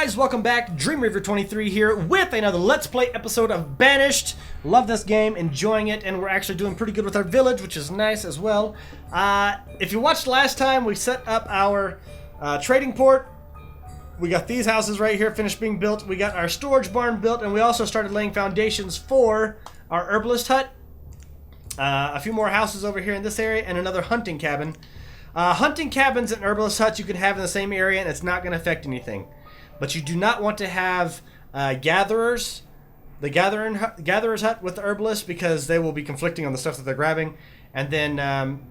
guys, welcome back. Dream Reaver 23 here with another Let's Play episode of Banished. Love this game, enjoying it, and we're actually doing pretty good with our village, which is nice as well. If you watched last time, we set up our trading port. We got these houses right here finished being built. We got our storage barn built, and we also started laying foundations for our herbalist hut. A few more houses over here in this area, and another hunting cabin. Hunting cabins and herbalist huts you can have in the same area, and it's not going to affect anything. But you do not want to have gatherers, the gatherer's hut with the herbalist, because they will be conflicting on the stuff that they're grabbing. And then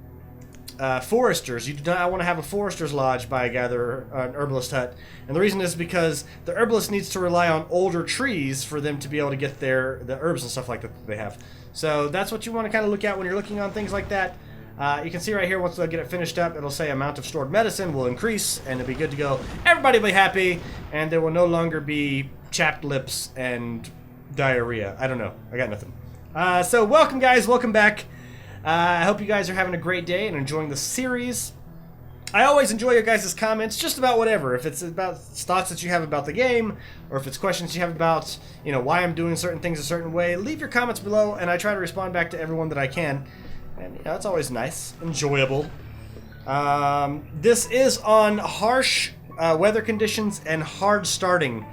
foresters. You do not want to have a forester's lodge by a gatherer, an herbalist hut. And the reason is because the herbalist needs to rely on older trees for them to be able to get the herbs and stuff like that they have. So that's what you want to kind of look at when you're looking on things like that. You can see right here, once I get it finished up, it'll say amount of stored medicine will increase, and it'll be good to go. Everybody will be happy, and there will no longer be chapped lips and diarrhea. I don't know. I got nothing. So welcome, guys. Welcome back. I hope you guys are having a great day and enjoying the series. I always enjoy your guys' comments, just about whatever. If it's about thoughts that you have about the game, or if it's questions you have about, you know, why I'm doing certain things a certain way, leave your comments below, and I try to respond back to everyone that I can. And, you know, it's always nice, enjoyable. This is on harsh weather conditions and hard starting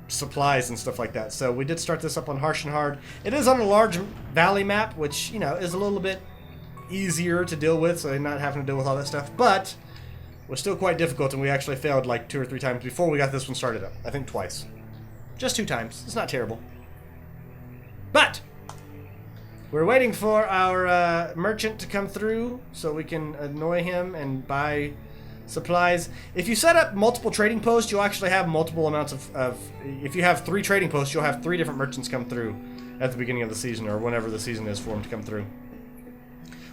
supplies and stuff like that. So we did start this up on harsh and hard. It is on a large valley map, which, you know, is a little bit easier to deal with, so not having to deal with all that stuff. But was still quite difficult, and we actually failed like 2 or 3 times before we got this one started up. I think twice. Just 2 times. It's not terrible. But we're waiting for our merchant to come through so we can annoy him and buy supplies. If you set up multiple trading posts, you'll actually have multiple amounts of if you have 3 trading posts, you'll have 3 different merchants come through at the beginning of the season, or whenever the season is for them to come through.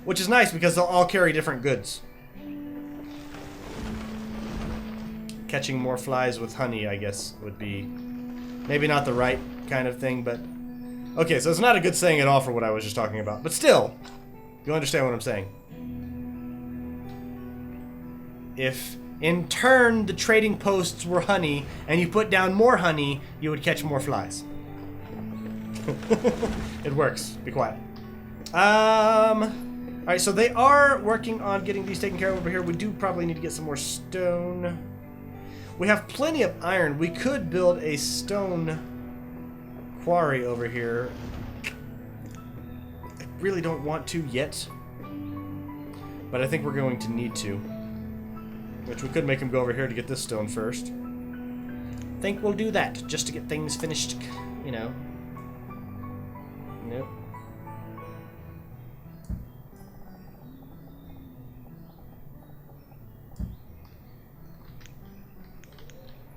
Which is nice because they'll all carry different goods. Catching more flies with honey, I guess, would be maybe not the right kind of thing, but okay, so it's not a good saying at all for what I was just talking about. But still, you understand what I'm saying. If, in turn, the trading posts were honey, and you put down more honey, you would catch more flies. It works. Be quiet. Alright, so they are working on getting these taken care of over here. We do probably need to get some more stone. We have plenty of iron. We could build a stone quarry over here. I really don't want to yet, but I think we're going to need to. Which we could make him go over here to get this stone first. I think we'll do that, just to get things finished, you know. Nope.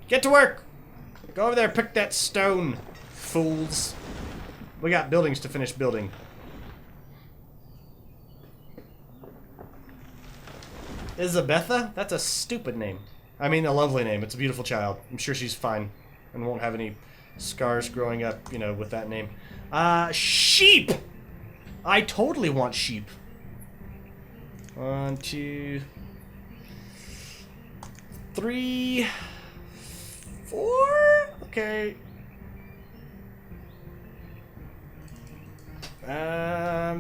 Get to work! Go over there, pick that stone, fools. We got buildings to finish building. Isabetha? That's a stupid name. I mean, a lovely name. It's a beautiful child. I'm sure she's fine and won't have any scars growing up, you know, with that name. Sheep! I totally want sheep. 1, 2, 3, 4? Okay.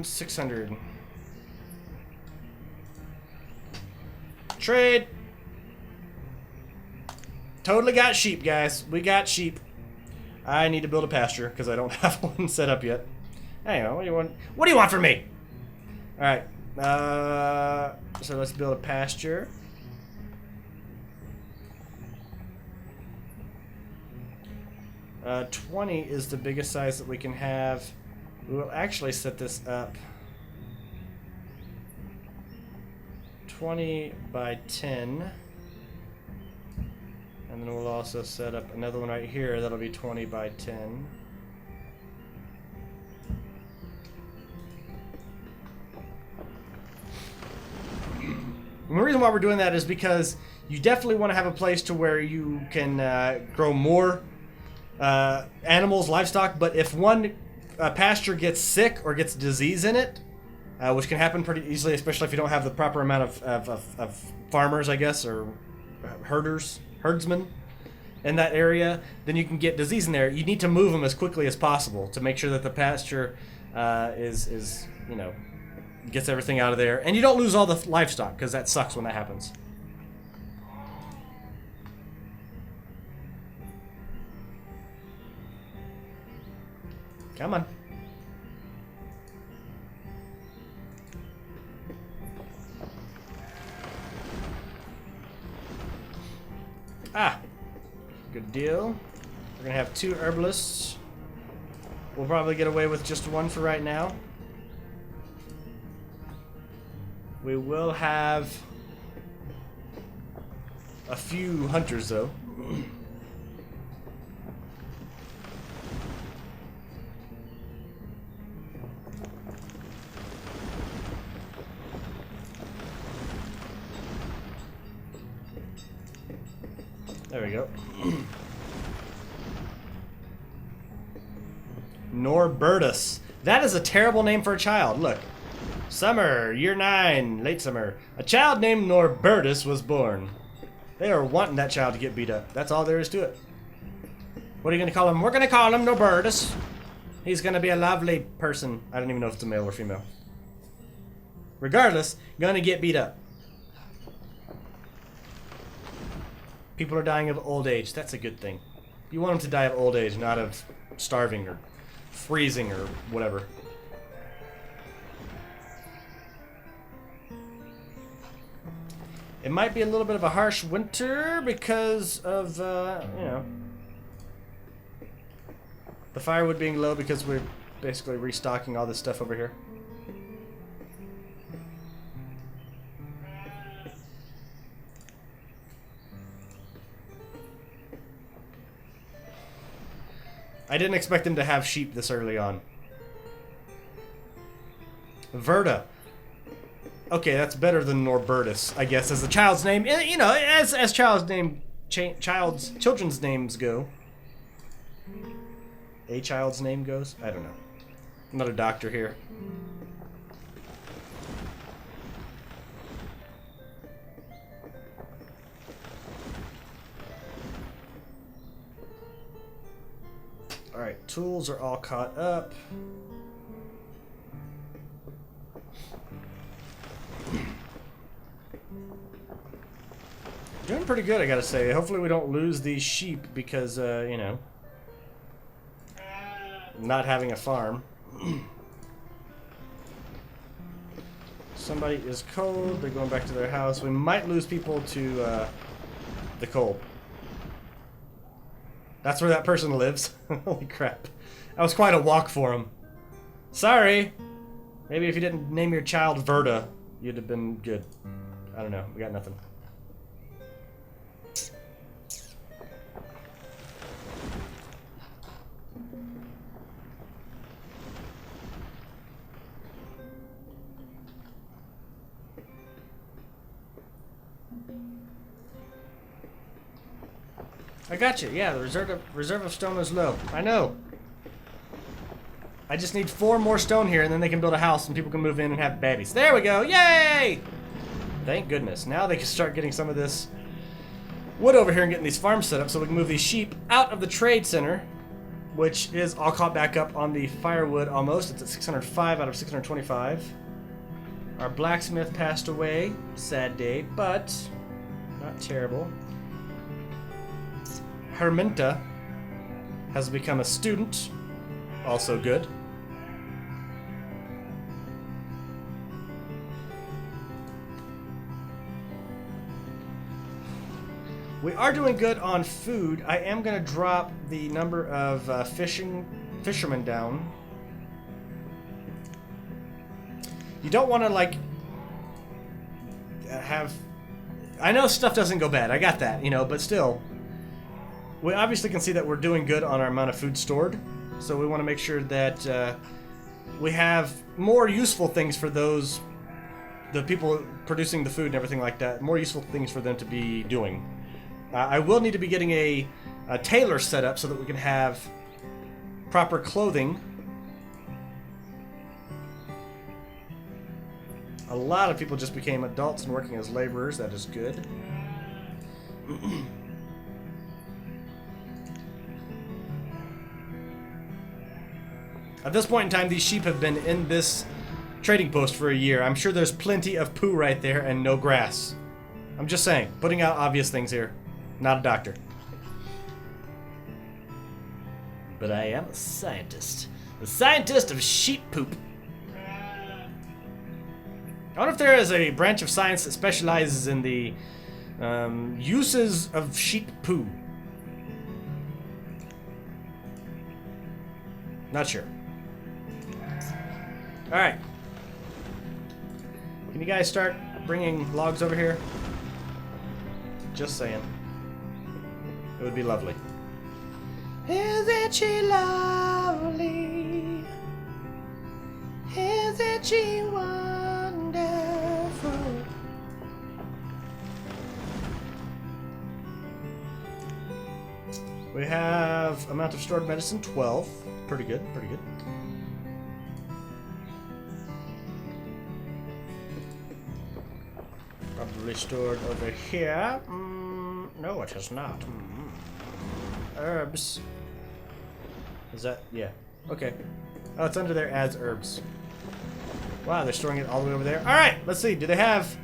600. Trade. Totally got sheep, guys. We got sheep. I need to build a pasture because I don't have one set up yet. Anyway, what do you want? What do you want from me? All right. So let's build a pasture. Uh, 20 is the biggest size that we can have. We will actually set this up 20 by 10. And then we'll also set up another one right here that'll be 20 by 10. And the reason why we're doing that is because you definitely want to have a place to where you can grow more animals, livestock, but if one pasture gets sick or gets disease in it, which can happen pretty easily, especially if you don't have the proper amount of farmers, I guess, or herdsmen. in that area, then you can get disease in there. You need to move them as quickly as possible to make sure that the pasture is you know, gets everything out of there, and you don't lose all the livestock, because that sucks when that happens. Come on. Ah, good deal. We're gonna have 2 herbalists. We'll probably get away with just 1 for right now. We will have a few hunters, though. There we go. Norbertus. That is a terrible name for a child. Look. Summer, year 9, late summer. A child named Norbertus was born. They are wanting that child to get beat up. That's all there is to it. What are you going to call him? We're going to call him Norbertus. He's going to be a lovely person. I don't even know if it's a male or female. Regardless, going to get beat up. People are dying of old age. That's a good thing. You want them to die of old age, not of starving or freezing or whatever. It might be a little bit of a harsh winter because of, you know, the firewood being low because we're basically restocking all this stuff over here. I didn't expect them to have sheep this early on. Verda. Okay, that's better than Norbertus, I guess, as the child's name. You know, as children's names go. A child's name goes? I don't know. I'm not a doctor here. Alright, tools are all caught up. Doing pretty good, I gotta say. Hopefully we don't lose these sheep because, you know, not having a farm. Somebody is cold. They're going back to their house. We might lose people to the cold. That's where that person lives. Holy crap. That was quite a walk for him. Sorry. Maybe if you didn't name your child Verda, you'd have been good. I don't know. We got nothing. I got you. Yeah, the reserve of stone is low. I know. I just need 4 more stone here, and then they can build a house, and people can move in and have babies. There we go. Yay! Thank goodness. Now they can start getting some of this wood over here and getting these farms set up so we can move these sheep out of the trade center, which is all caught back up on the firewood almost. It's at 605 out of 625. Our blacksmith passed away. Sad day, but not terrible. Herminta has become a student. Also good. We are doing good on food. I am going to drop the number of fishermen down. You don't want to, like, have... I know stuff doesn't go bad. I got that, you know, but still... We obviously can see that we're doing good on our amount of food stored, so we want to make sure that we have more useful things for the people producing the food and everything like that, more useful things for them to be doing. I will need to be getting a tailor set up so that we can have proper clothing. A lot of people just became adults and working as laborers. That is good. At this point in time, these sheep have been in this trading post for a year. I'm sure there's plenty of poo right there and no grass. I'm just saying, putting out obvious things here. Not a doctor. But I am a scientist. The scientist of sheep poop. I wonder if there is a branch of science that specializes in the uses of sheep poo. Not sure. Alright. Can you guys start bringing logs over here? Just saying. It would be lovely. Isn't she lovely? Isn't she wonderful? We have amount of stored medicine, 12. Pretty good, pretty good. Probably stored over here. No, it has not. Herbs. Is that? Yeah. Okay. Oh, it's under there as herbs. Wow, they're storing it all the way over there. Alright, let's see. Do they have...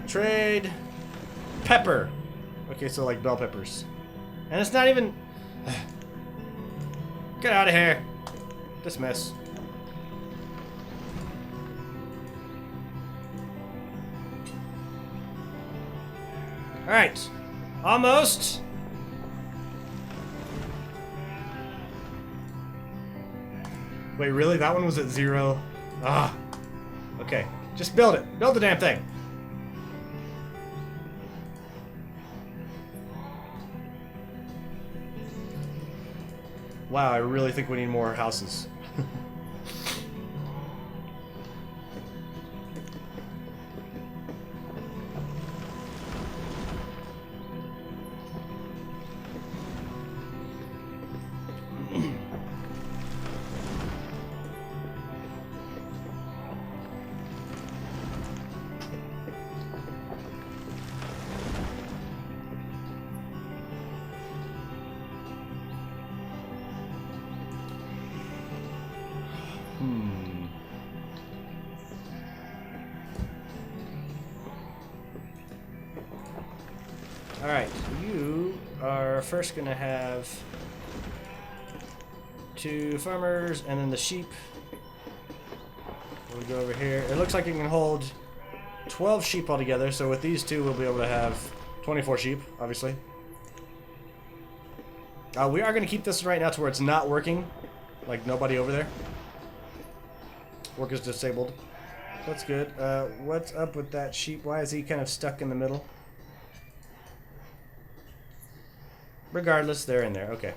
Trade... Pepper. Okay, so like bell peppers. And it's not even... Get out of here. Dismiss. Alright. Almost. Wait, really? That one was at 0? Ah. Okay. Just build it. Build the damn thing. Wow, I really think we need more houses. Alright, you are first gonna have 2 farmers and then the sheep. We'll go over here. It looks like it can hold 12 sheep altogether, so with these 2 we'll be able to have 24 sheep, obviously. We are gonna keep this right now to where it's not working. Like nobody over there. Work is disabled. That's good. What's up with that sheep? Why is he kind of stuck in the middle? Regardless, they're in there. Okay.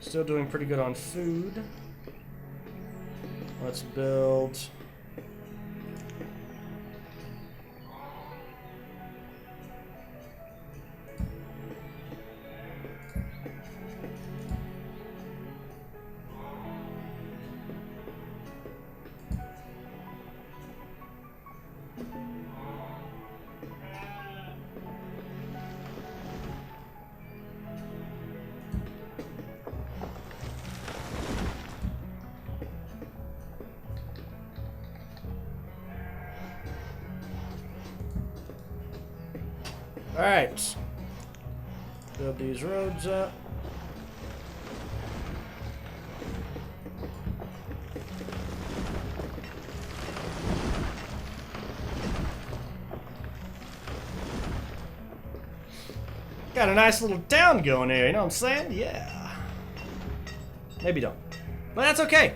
Still doing pretty good on food. Let's build... Alright. Build these roads up. Got a nice little town going here, you know what I'm saying? Yeah. Maybe don't. But that's okay.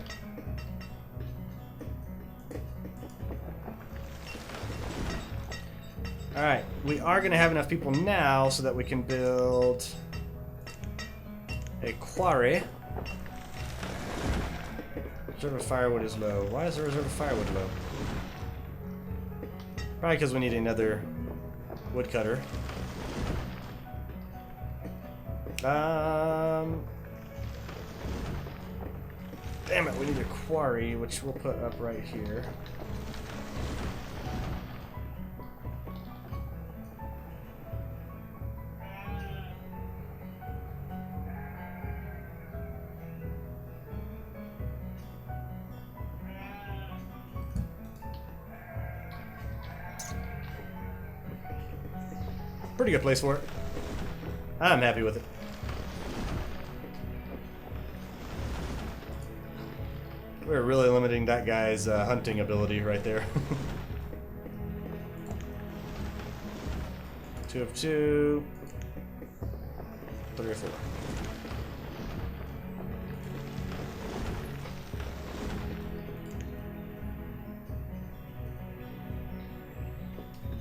Alright, we are going to have enough people now so that we can build a quarry. Reserve of firewood is low. Why is the reserve of firewood low? Probably because we need another woodcutter. Damn it, we need a quarry, which we'll put up right here. Pretty good place for it. I'm happy with it. We're really limiting that guy's hunting ability right there. 2 of 2. 3 or 4.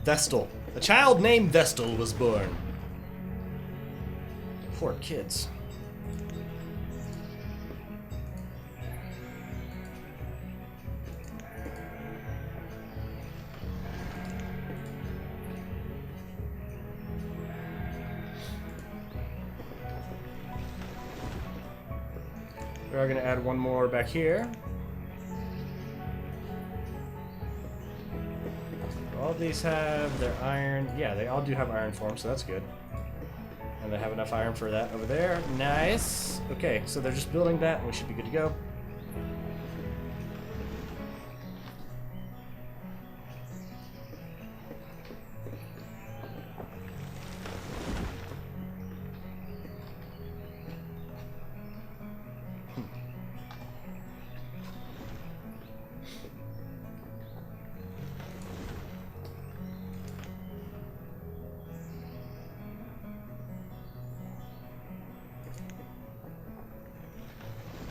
Vestal. A child named Vestal was born. Poor kids. We are going to add one more back here. All these have their iron. Yeah, they all do have iron for them, so that's good. And they have enough iron for that over there. Nice. Okay, so they're just building that, and we should be good to go.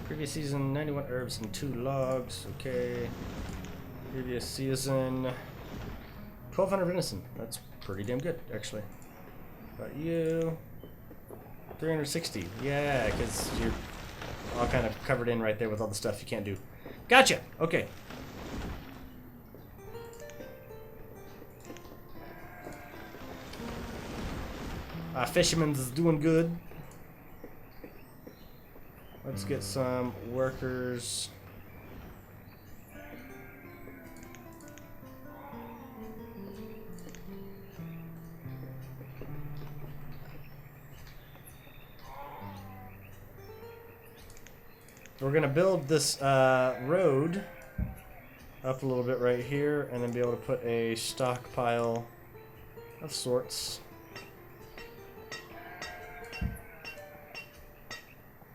Previous season, 91 herbs and 2 logs. Okay. Previous season, 1,200 venison. That's pretty damn good, actually. About you, 360. Yeah, because you're all kind of covered in right there with all the stuff you can't do. Gotcha. Okay. Fisherman's doing good. Let's get some workers. We're gonna build this road up a little bit right here, and then be able to put a stockpile of sorts.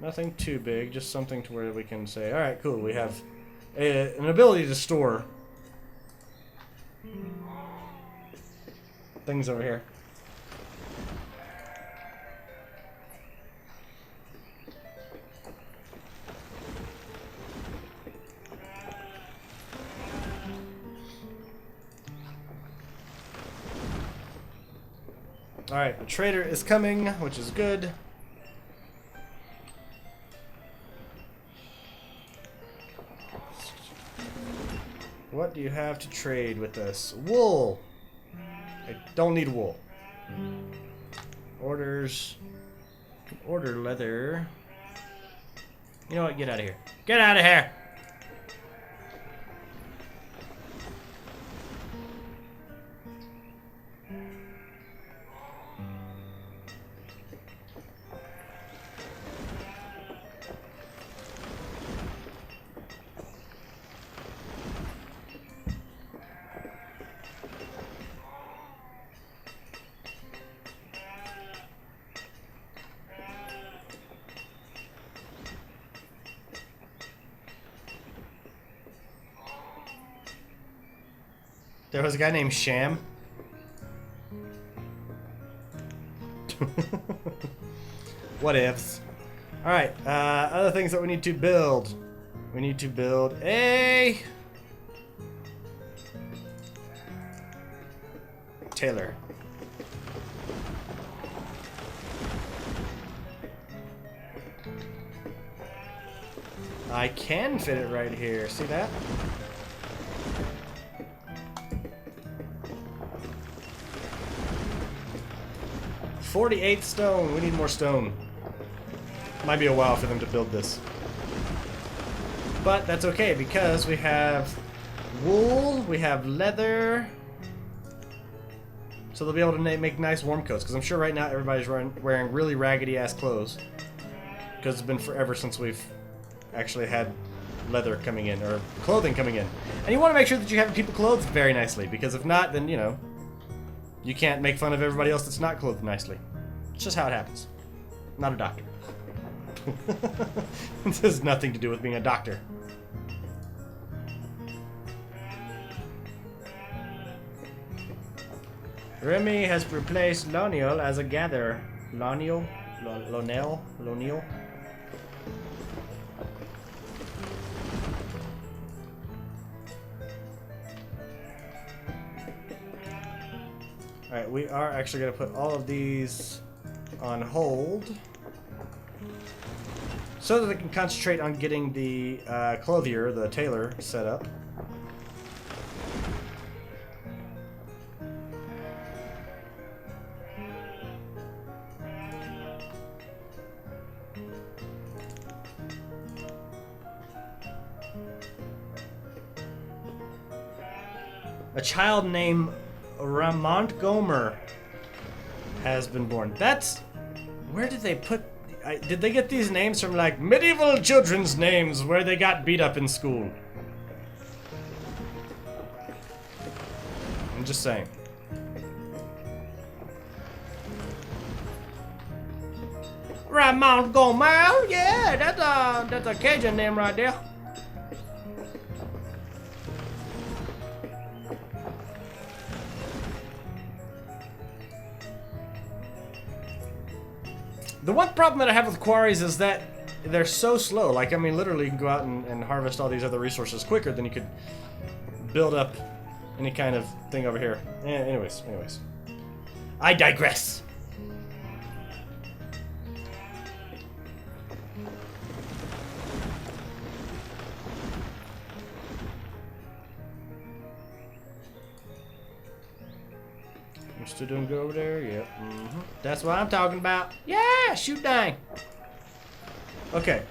Nothing too big, just something to where we can say, alright, cool, we have an ability to store things over here. Alright, the trader is coming, which is good. What do you have to trade with us? Wool! I don't need wool. Orders. Order leather. You know what? Get out of here. Get out of here! There was a guy named Sham. What ifs? Alright, other things that we need to build. We need to build a tailor. I can fit it right here. See that? $48 stone. We need more stone. Might be a while for them to build this. But that's okay because we have wool, we have leather. So they'll be able to make nice warm coats. Because I'm sure right now everybody's wearing really raggedy ass clothes. Because it's been forever since we've actually had leather coming in, or clothing coming in. And you want to make sure that you have people clothed very nicely. Because if not, then, you know, you can't make fun of everybody else that's not clothed nicely. It's just how it happens. I'm not a doctor. This has nothing to do with being a doctor. Remy has replaced Loniel as a gatherer. Loniel? Lonel? Loniel? Alright, we are actually going to put all of these on hold so that they can concentrate on getting the clothier, the tailor, set up. A child named Ramont Gomer has been born. That's... Where did they put... did they get these names from, like, medieval children's names where they got beat up in school? I'm just saying. Ramont Gomer? Yeah, that's a Cajun name right there. The one problem that I have with quarries is that they're so slow. Like, I mean, literally you can go out and harvest all these other resources quicker than you could build up any kind of thing over here. Anyways. I digress. We're still doing good over there? Yep. That's what I'm talking about. Yeah, shoot dang. Okay.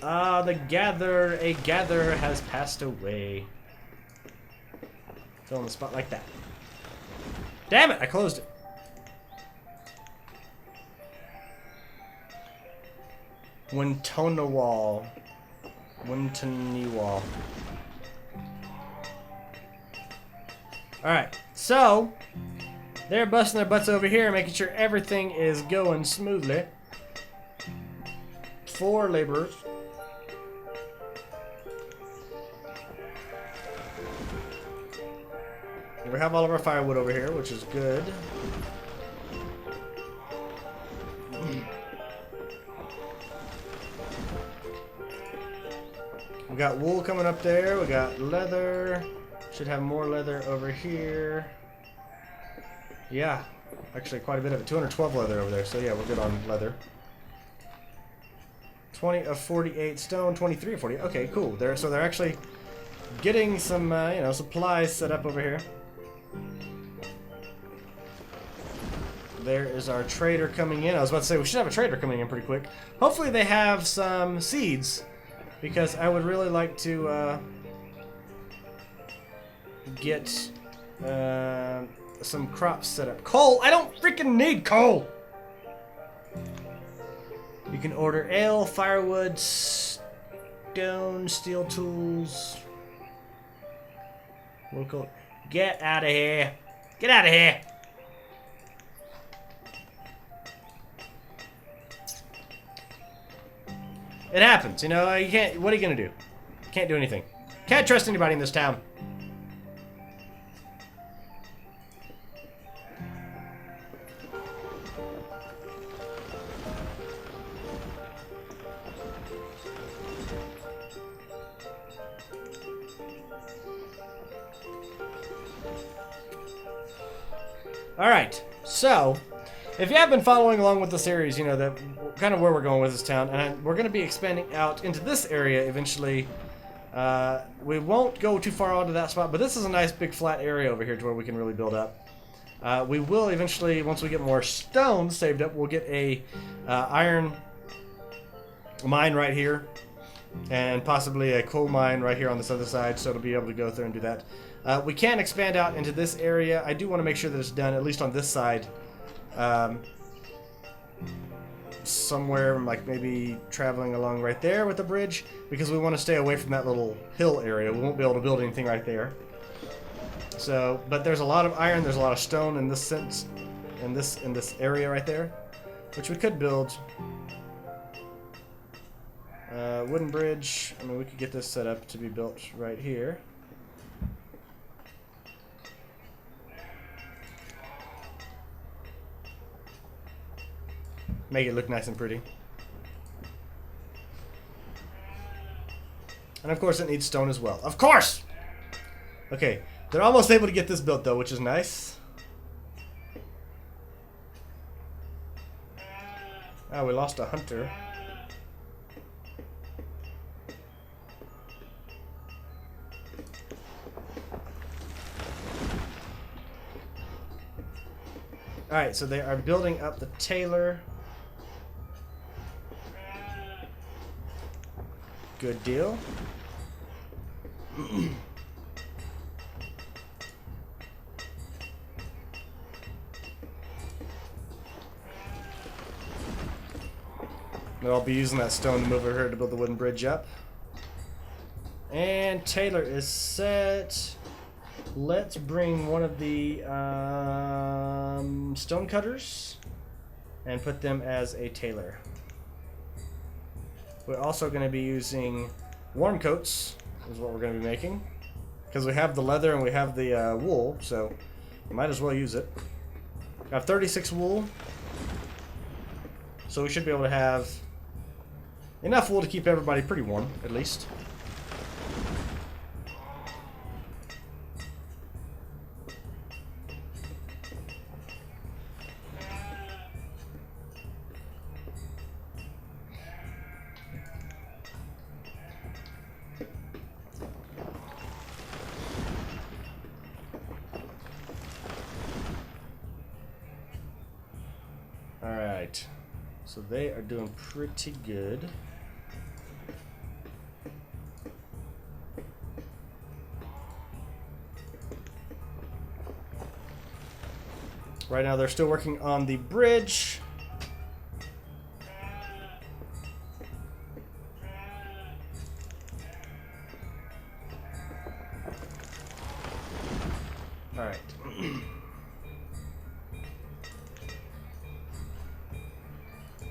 A gatherer has passed away. Fill in the spot like that. Damn it, I closed it. Wintonawall. Alright, so they're busting their butts over here, making sure everything is going smoothly. 4 laborers. We have all of our firewood over here, which is good. We got wool coming up there, we got leather. Should have more leather over here. Yeah, actually quite a bit of it. 212 leather over there, so yeah, we're good on leather. 20 of 48 stone, 23 of 40. Okay, cool. So they're actually getting some, you know, supplies set up over here. There is our trader coming in. I was about to say we should have a trader coming in pretty quick. Hopefully they have some seeds, because I would really like to get some crops set up. Coal! I don't freaking need coal! You can order ale, firewood, stone, steel tools. We'll go. Get out of here! Get out of here! It happens, you know. You can't. What are you gonna do? Can't do anything. Can't trust anybody in this town. Alright, so, if you have been following along with the series, you know that kind of where we're going with this town, and we're going to be expanding out into this area eventually. We won't go too far onto that spot, but this is a nice big flat area over here to where we can really build up. We will eventually, once we get more stone saved up, we'll get a iron mine right here, and possibly a coal mine right here on this other side, so it'll be able to go through and do that. We can expand out into this area. I do want to make sure that it's done, at least on this side. Somewhere, like maybe traveling along right there with the bridge, because we want to stay away from that little hill area. We won't be able to build anything right there. So, but there's a lot of iron, there's a lot of stone in this sense, in this area right there, which we could build. Wooden bridge. I mean, we could get this set up to be built right here. Make it look nice and pretty. And of course it needs stone as well. Of course! Okay, they're almost able to get this built though, which is nice. Oh, we lost a hunter. Alright, so they are building up the tailor. Good deal. I'll be using that stone to move over here to build the wooden bridge up. And Taylor is set. Let's bring one of the stone cutters and put them as a tailor. We're also going to be using warm coats, is what we're going to be making. Because we have the leather and we have the wool, so we might as well use it. I have 36 wool, so we should be able to have enough wool to keep everybody pretty warm, at least. Alright, so they are doing pretty good. Right now they're still working on the bridge. Alright.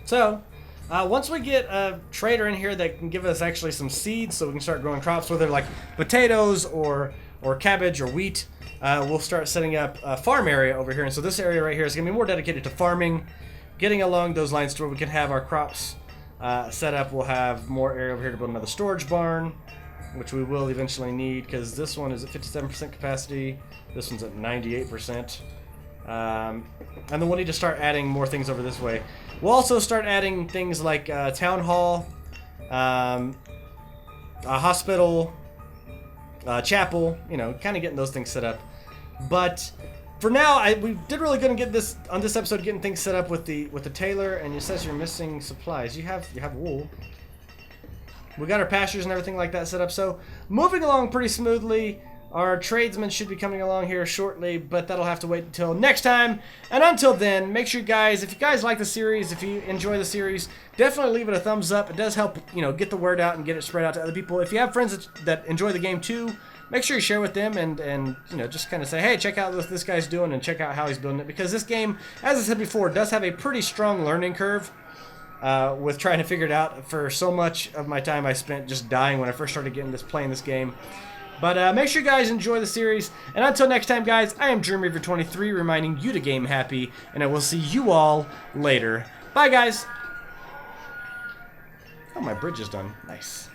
So, once we get a trader in here that can give us actually some seeds so we can start growing crops, whether like potatoes or cabbage or wheat, we'll start setting up a farm area over here. And so this area right here is going to be more dedicated to farming, getting along those lines to where we can have our crops set up. We'll have more area over here to build another storage barn, which we will eventually need because this one is at 57% capacity. This one's at 98%. And then we'll need to start adding more things over this way. We'll also start adding things like town hall, a hospital, chapel, you know, kind of getting those things set up. But for now, we did really good on this episode, getting things set up with the tailor. And it says you're missing supplies. You have wool. We got our pastures and everything like that set up. So moving along pretty smoothly. Our tradesmen should be coming along here shortly, but that'll have to wait until next time. And until then, make sure you guys, if you guys like the series, if you enjoy the series, definitely leave it a thumbs up. It does help, you know, get the word out and get it spread out to other people. If you have friends that enjoy the game too, make sure you share with them and you know, just kind of say, hey, check out what this guy's doing and check out how he's building it. Because this game, as I said before, does have a pretty strong learning curve. With trying to figure it out. For so much of my time I spent just dying when I first started playing this game. But make sure you guys enjoy the series. And until next time, guys, I am DreamReaver23 reminding you to game happy. And I will see you all later. Bye, guys. Oh, my bridge is done. Nice.